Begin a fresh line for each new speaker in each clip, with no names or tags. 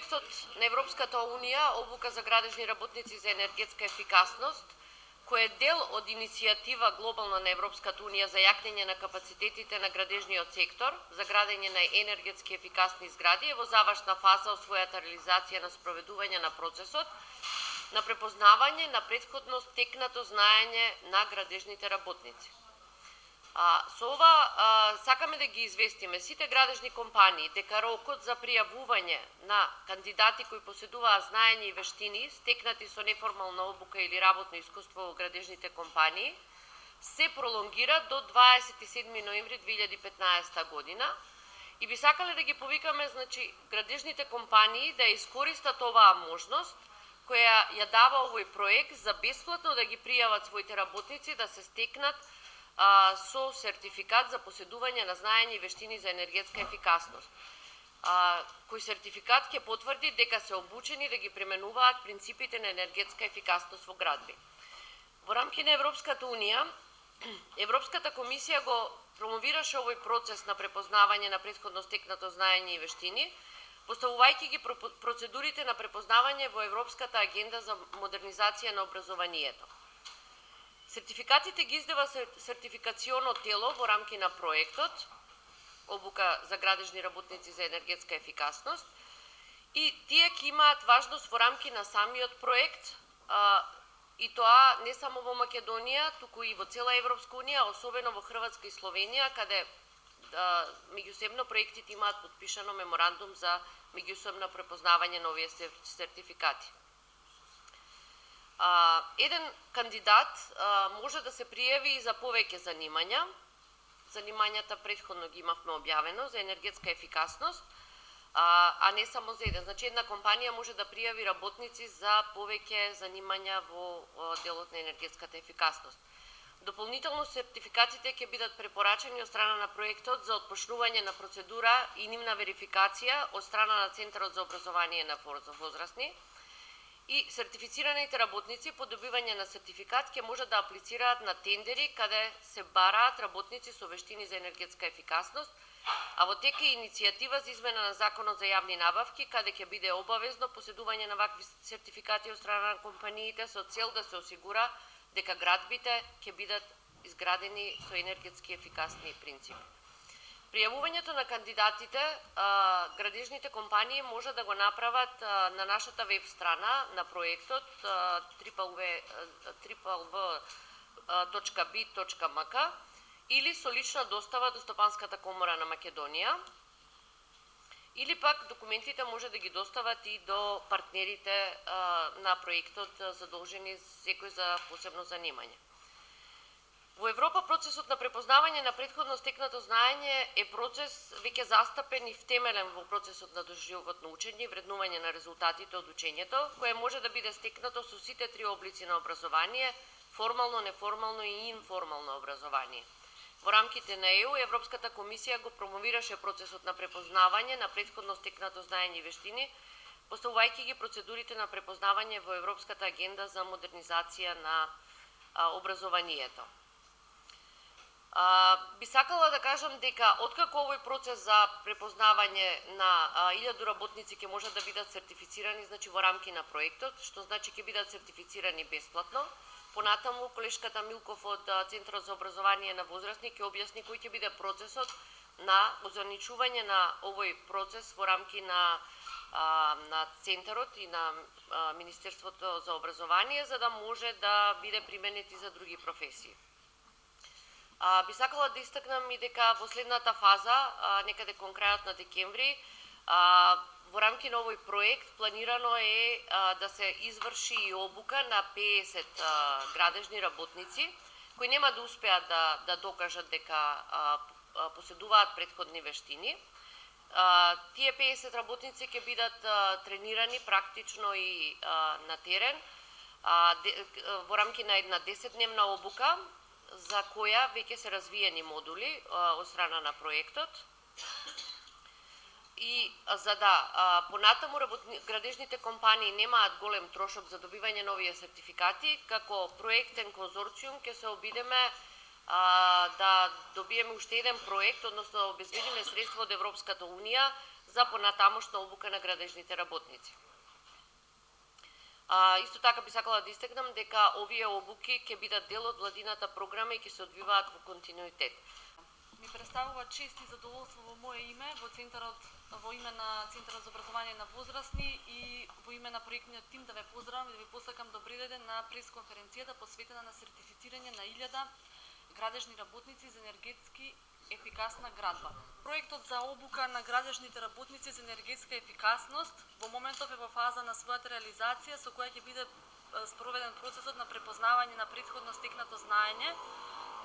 проектот на Европската Унија обука за градежни работници за енергетска ефикасност, кој е дел од иницијатива глобална на Европската Унија за јакнење на капацитетите на градежниот сектор за градење на енергетски ефикасни згради, е во завршна фаза од својата реализација на спроведување на процесот на препознавање на претходно стекнато знаење на градежните работници. Со ова сакаме да ги известиме сите градежни компании дека рокот за пријавување на кандидати кои поседуваат знаење и вештини стекнати со неформална обука или работно искуство во градежните компании се пролонгира до 27 ноември 2015 година и би сакале да ги повикаме, значи, градежните компании да искористат оваа можност која ја дава овој проект за бесплатно да ги пријават своите работници да се стекнат со сертификат за поседување на знаење и вештини за енергетска ефикасност. Кој сертификат ќе потврди дека се обучени да ги применуваат принципите на енергетска ефикасност во градби. Во рамки на Европската Унија, Европската комисија го промовираше овој процес на препознавање на претходно стекнато знаење и вештини, поставувајќи ги процедурите на препознавање во Европската агенда за модернизација на образованието. Сертификатите ги издава сертификационо тело во рамки на проектот обука за градежни работници за енергетска ефикасност и тие ќе имаат важност во рамки на самиот проект и тоа не само во Македонија, туку и во цела Европска Унија, особено во Хрватска и Словенија, каде меѓусебно проектите имаат подпишано меморандум за меѓусебно препознавање на овие сертификати. Еден кандидат може да се пријави и за повеќе занимања. Занимањата претходно ги имавме објавено за енергетска ефикасност, а не само за еден. Значи, една компанија може да пријави работници за повеќе занимања во делот на енергетската ефикасност. Дополнително сертификатите ќе бидат препорачани од страна на проектот за отпочнување на процедура и нивна верификација од страна на Центарот за образование на возрастни. И сертифицираните работници по добивање на сертификат ќе може да аплицираат на тендери каде се бараат работници со вештини за енергетска ефикасност, а во тек е иницијатива за измена на Законот за јавни набавки каде ќе биде обавезно поседување на вакви сертификати од страна на компаниите со цел да се осигура дека градбите ќе бидат изградени со енергетски ефикасни принципи. Пријавувањето на кандидатите, градежните компании може да го направат на нашата веб страна на проектот www.bit.mk или со лична достава до Стопанската комора на Македонија, или пак документите може да ги достават и до партнерите на проектот задолжени секој за посебно занимање. Во Европа процесот на препознавање на претходно стекнато знаење е процес веќе застапен и втемелен во процесот на доживотно учење и вреднување на резултатите од учењето, кое може да биде стекнато со сите три облици на образование: формално, неформално и информално образование. Во рамките на ЕУ, Европската комисија го промовираше процесот на препознавање на претходно стекнато знаење и вештини, поставувајќи ги процедурите на препознавање во Европската агенда за модернизација на образованието. Би сакала да кажам дека откако овој процес за препознавање на 1000 работници ќе можат да бидат сертифицирани, значи во рамки на проектот, што значи ќе бидат сертифицирани бесплатно. Понатаму колешката Милков од Центарот за образование на возрастни ќе објасни кој ќе биде процесот на озаничување на овој процес во рамки на Центарот и на Министерството за образование, за да може да биде применет и за други професии. Би сакала да истакнам и дека во следната фаза, некаде кон крајот на декември, во рамки на овој проект планирано е да се изврши и обука на 50 градежни работници, кои нема да успеат да докажат дека поседуваат претходни вештини. Тие 50 работници ќе бидат тренирани практично и на терен во рамки на една 10-дневна обука, за која веќе се развиени модули од страна на проектот. И за да понатаму градежните компании немаат голем трошок за добивање на овие сертификати, како проектен конзорциум ќе се обидеме да добиеме уште еден проект, односно да обезбедиме средства од Европската Унија за понатамошна обука на градежните работници. Исто така би сакала да истакнам дека овие обуки ќе бидат дел од владината програма и ќе се одвиваат во континуитет.
Ми представува чест и задоволство во мое име во име на Центарот за образование на возрастни и во име на проектниот тим да ве поздравам и да ви посакам добри ден на пресконференцијата посветена на сертифицирање на 1000 градежни работници за енергетски ефикасна градба. Проектот за обука на градежните работници за енергетска ефикасност во моментов е во фаза на својата реализација, со која ќе биде спроведен процесот на препознавање на претходно стекнато знаење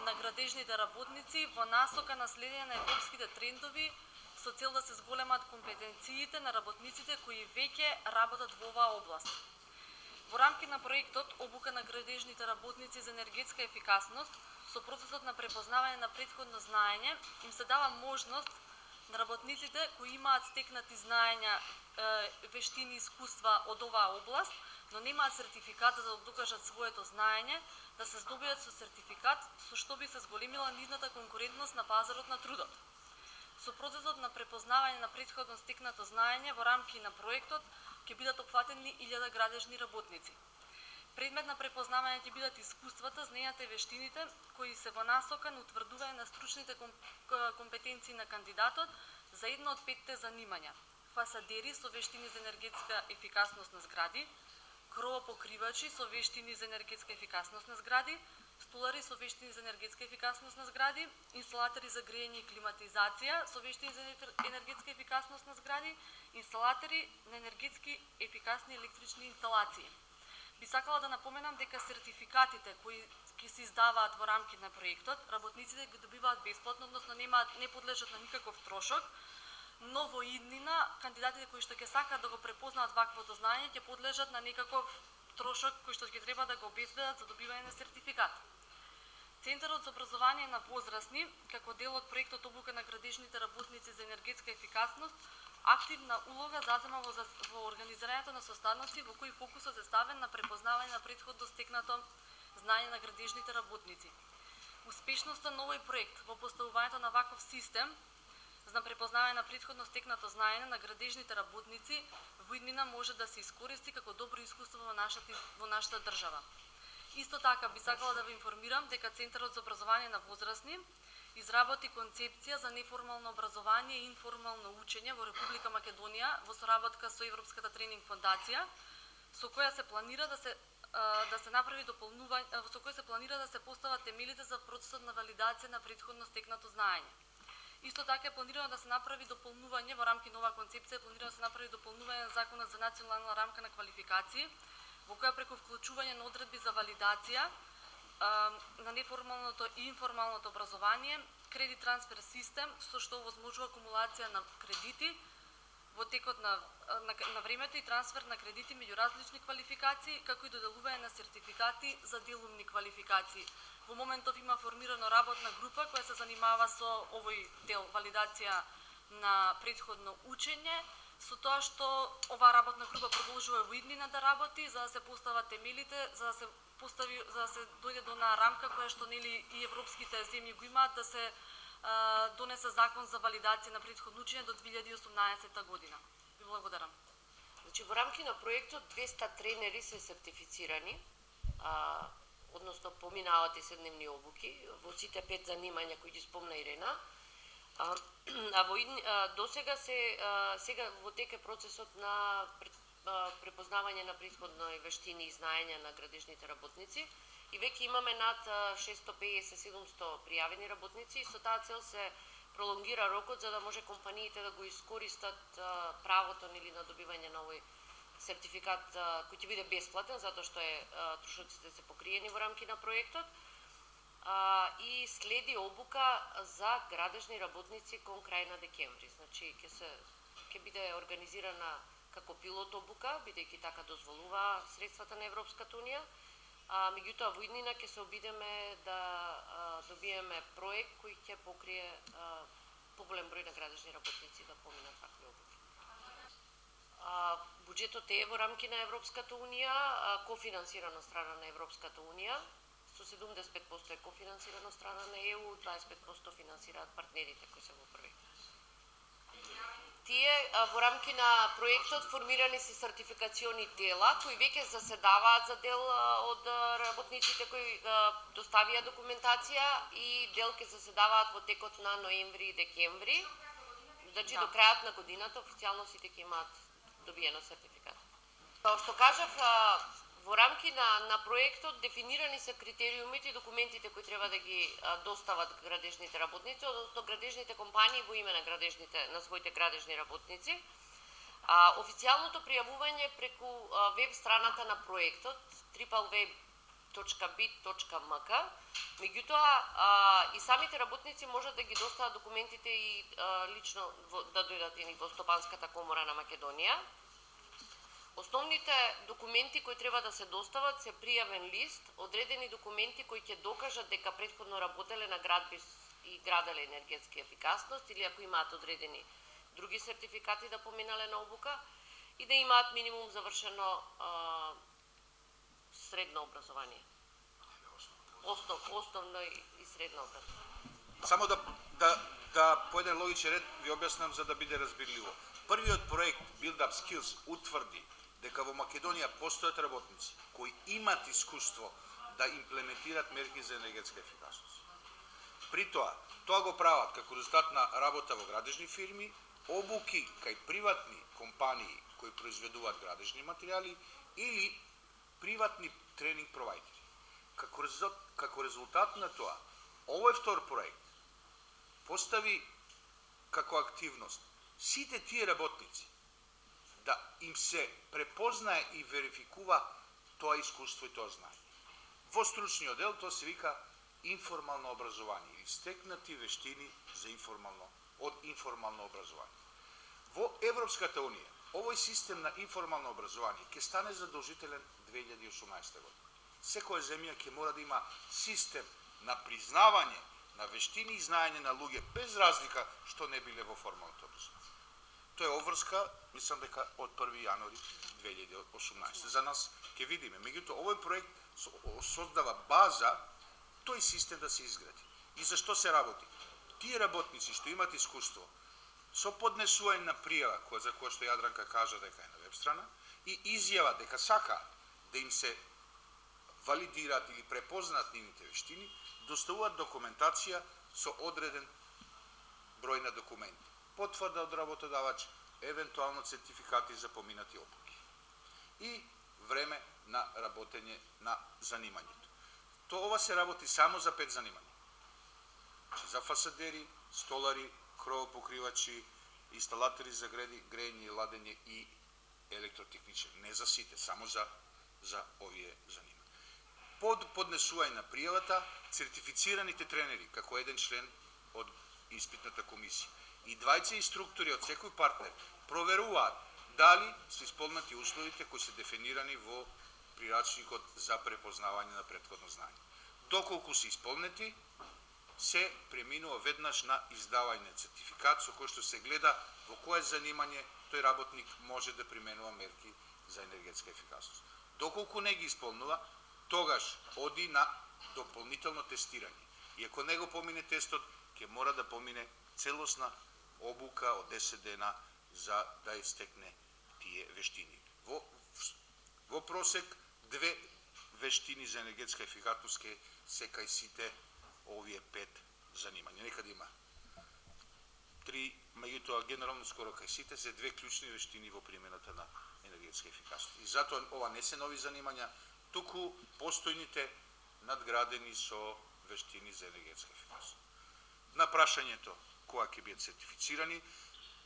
на градежните работници во насока на следење на европските трендови со цел да се зголемат компетенциите на работниците кои веќе работат во оваа област. Во рамки на проектот обука на градежните работници за енергетска ефикасност со процесот на препознавање на претходно знаење им се дава можност на работниците кои имаат стекнати знаења, вештини и искуства од оваа област, но немаат сертификат за да докажат своето знаење, да се здобијат со сертификат со што би се зголемила нивната конкурентност на пазарот на трудот. Со процесот на препознавање на претходно стекнато знаење во рамки на проектот ќе бидат опфатени 1000 градежни работници. Предмет на препознавање ќе бидат искуствата, знаењата и вештините кои се во насока на утврдување на стручните компетенции на кандидатот за едно од 5 занимања: фасадери со вештини за енергетска ефикасност на згради, кровопокривачи со вештини за енергетска ефикасност на згради, столари со вештини за енергетска ефикасност на згради, инсталатори за грејење и климатизација со вештини за енергетска ефикасност на згради, инсталатори на енергетски ефикасни електрични инсталации. Би сакала да напоменам дека сертификатите кои ќе се издаваат во рамки на проектот, работниците ги добиваат бесплатно, односно не подлежат на никаков трошок, но во иднина кандидатите кои што ќе сакаат да го препознаат ваквото знаење ќе подлежат на некаков трошок кој што ќе треба да го обезбедат за добивање на сертификат. Центарот за образование на возрастни, како дел од проектот обука на градежните работници за енергетска ефикасност, активна улога зазема во организирањето на состаноци во кои фокусот е ставен на препознавање на претходно стекнато знаење на градежните работници. Успешноста на овој проект во поставувањето на ваков систем за препознавање на претходно стекнато знаење на градежните работници во иднина може да се искористи како добро искуство во нашата држава. Исто така би сакала да ве информирам дека Центарот за образование на возрастни изработи концепција за неформално образование и информално учење во Република Македонија во соработка со Европската тренинг фондација, со која се планира да се направи дополнување, со која се планира да се постават темелите за процесот на валидација на претходно стекнато знаење. Исто така е планирано да се направи дополнување во рамки на оваа концепција, е планирано да се направи дополнување на Законот за национална рамка на квалификации, во која преку вклучување на одредби за валидација на неформалното и информалното образование, кредит трансфер систем со што овозможува акумулација на кредити во текот на времето и трансфер на кредити меѓу различни квалификации, како и доделување на сертификати за делумни квалификации. Во моментов има формирано работна група која се занимава со овој дел валидација на претходно учење, со тоа што оваа работна група продолжува во иднина да работи за да се постават темелите, за да се дојде до на рамка која што нели и европските земји го имаат, да се донесе закон за валидација на претходно учење до 2018 година. Ви благодарам.
Значи во рамки на проектот 200 тренери се сертифицирани, односно поминаваат 10-дневни обуки во сите 5 занимања кои ги спомна Ирена. Досега сега во тек е процесот на препознавање на претходно вештини и знаења на градежните работници и веќе имаме над 650-700 пријавени работници и со таа цел се пролонгира рокот за да може компаниите да го искористат правото нели на добивање на овој сертификат кој ќе биде бесплатен затоа што трошоците се покриени во рамки на проектот. И следи обука за градежни работници кон крај на декември. Значи ќе биде организирана како пилот обука, бидејќи така дозволува средствата на Европската унија. Меѓутоа во иднина ќе се обидеме да добиеме проект кој ќе покрие поголем број на градежни работници да поминат вакви обуки. Буџетот е во рамки на Европската унија, кофинансирано страна на Европската унија. Со 75% е кофинансирано страна на ЕУ, 25% финансираат партнерите кои се во проект. Тие во рамки на проектот формирани се сертификациони тела кои веќе заседаваат за дел од работниците кои доставија документација и дел ќе заседаваат во текот на ноември и декември. Значи до крајот на годината официјално сите ќе имаат добиено сертификат. Како што кажав, во рамки на проектот дефинирани се критериумите и документите кои треба да ги достават градежните работници, односно градежните компании во име на своите градежни работници. Официјалното пријавување преку веб страната на проектот www.bit.mk. Меѓутоа и самите работници можат да ги достават документите и лично да дојдат и во Стопанската комора на Македонија. Основните документи кои треба да се достават се пријавен лист, одредени документи кои ќе докажат дека претходно работеле на градби и граделе енергетска ефикасност или ако имаат одредени други сертификати да поминале на обука и да имаат минимум завршено средно образование. Основно и средно образование.
Само да по еден логичен ред ви објаснам за да биде разбирливо. Првиот проект Build Up Skills утврди дека во Македонија постојат работници кои имат искуство да имплементират мерки за енергетска ефикасност. При тоа го прават како резултат на работа во градежни фирми, обуки кај приватни компании кои произведуваат градежни материјали или приватни тренинг провайдери. Како резултат на тоа, овој втор проект постави како активност сите тие работници да им се препознае и верификува тоа искуство и тоа знаење. Во стручниот дел тоа се вика информално образование или стекнати вештини за информално образование. Во Европската унија овој систем на информално образование ќе стане задолжителен 2018 година. Секоја земја ќе мора да има систем на признавање на вештини и знаење на луѓе без разлика што не биле во формалното образование. Тоа е обврска, мислам дека од 1 јануари 2018. За нас ќе видиме. Меѓутоа, овој проект создава база тој систем да се изгради. И за што се работи? Тие работници што имат искуство со поднесување на пријава, за која што Јадранка кажа дека е на веб страна, и изјава дека сака да им се валидираат или препознаат нивните вештини, доставуваат документација со одреден број на документи. Потврда од работодавач, евентуално сертификати за поминати обуки и време на работење на занимањето. Ова се работи само за 5 занимања. За фасадери, столари, кровопокривачи, инсталатори за грејење и ладење и електротехничари. Не за сите, само за овие занимања. Под поднесување на пријавата, сертифицираните тренери, како еден член од испитната комисија, и двајца инструктори од секој партнер проверуваат дали се исполнети условите кои се дефинирани во прирачникот за препознавање на претходно знаење. Доколку се исполнети, се преминува веднаш на издавање сертификат со кој што се гледа во кое занимање тој работник може да применува мерки за енергетска ефикасност. Доколку не ги исполнува, тогаш оди на дополнително тестирање. И ако не го помине тестот, ќе мора да помине целосна обука од 10 дена за да истекне тие вештини. Во просек 2 вештини за енергетска ефикасност се кај сите овие 5 занимања. Некаде има 3, меѓутоа генерално скоро кај сите се 2 клучни вештини во примената на енергетска ефикасност. И затоа ова не се нови занимања, туку постојните надградени со вештини за енергетска ефикасност. На прашањето кога ќе бидат сертифицирани,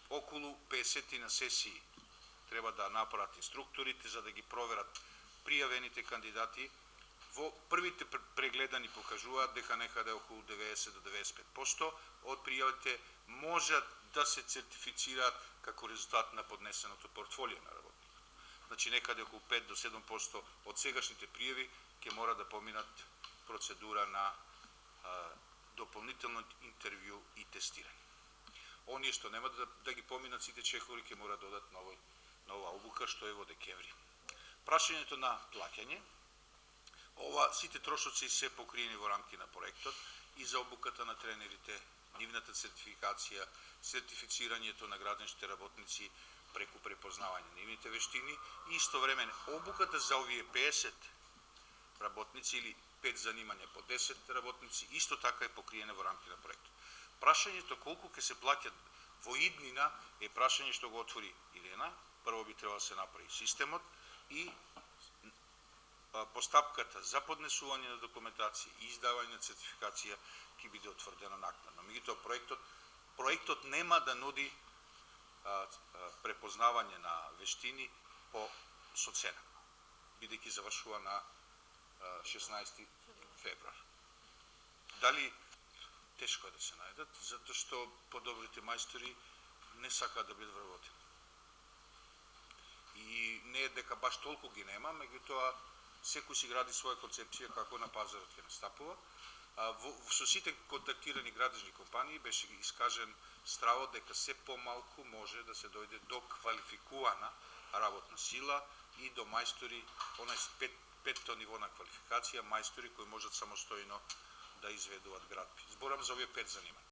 околу 50 на сесии треба да направат инструкторите за да ги проверат пријавените кандидати. Во првите прегледани покажуваат дека некаде околу 90 до 95% од пријавите можат да се сертифицираат како резултат на поднесеното портфолио на работникот. Значи некаде околу 5 до 7% од сегашните пријави ќе мора да поминат процедура на дополнително интервју и тестирање. Оние што нема да ги поминат сите чекови ќе мора да додат нова обука што е во декември. Прашањето на плаќање. Ова сите трошоци се покриени во рамки на проектот и за обуката на тренерите нивната сертификација, сертифицирањето на градинските работници преку препознавање на нивните вештини и истовремено обуката за овие 50 работници или 5 занимања по 10 работници исто така е покриена во рамките на проектот. Прашањето колку ќе се плаќат во иднина е прашање што го отвори Илена. Прво би требало да се направи системот и постапката за поднесување на документација и издавање на сертификација ќе биде утврдена накнадно. Меѓутоа проектот нема да нуди препознавање на вештини со цена, бидејќи завршува на 16 февруар. Дали тешко е да се најдат, затоа што подобрите мајстори не сакаат да бидат вработени. И не е дека баш толку ги нема, меѓутоа секој си гради своја концепција како на пазарот ќе настапува. Со сите контактирани градежни компании беше искажен стравот дека се помалку може да се дојде до квалификувана работна сила и до мајстори, онај петто ниво на квалификација, мајстори кои можат самостојно да изведуваат градби. Зборам за овие 5 занимања.